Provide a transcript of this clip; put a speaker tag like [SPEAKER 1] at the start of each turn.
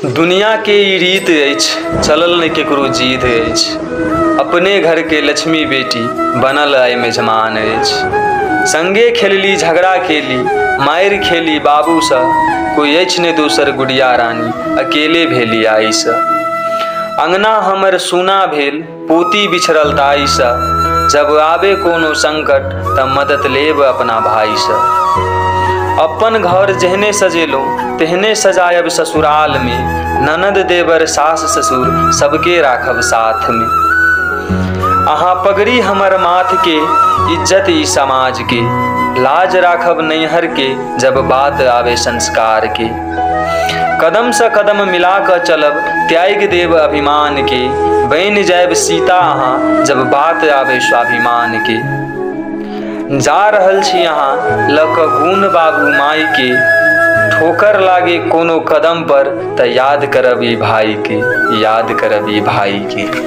[SPEAKER 1] दुनिया के ई रीत अछि, चलल नहि केकरो जीत अछि। अपने घर के लक्ष्मी बेटी बनल आइ मेजमान अछि। संगे खेलली झगड़ा केली, मारि खेली बाबूसँ, कोई अछि ने दोसर गुड़िया रानी, अकेले भेली आइसँ। अंगना हमर सूना भेल, पोती बिछड़ल दाइसँ, जब आबे कोनो संकट तब मदद लेब अपना भाइसँ। अपन घर जेहने सजेलहुँ तेहने सजायब ससुराल में, ननद देवर सास ससुर सबके राखब साथ में। अहाँ पगड़ी हमर माथ के, इज्जत ई समाज के, लाज राखब नैहर के जब बात आवे संस्कार के। कदम से कदम मिला क चलब, त्याग देव अभिमान के, बन जायब सीता अहाँ जब बात आवे स्वाभिमान के। जा रहल छी अहाँ ल क गुण बाबू माई के, ठोकर लागे कोनो कदम पर त याद करब ई भाई के, याद करब ई भाई के।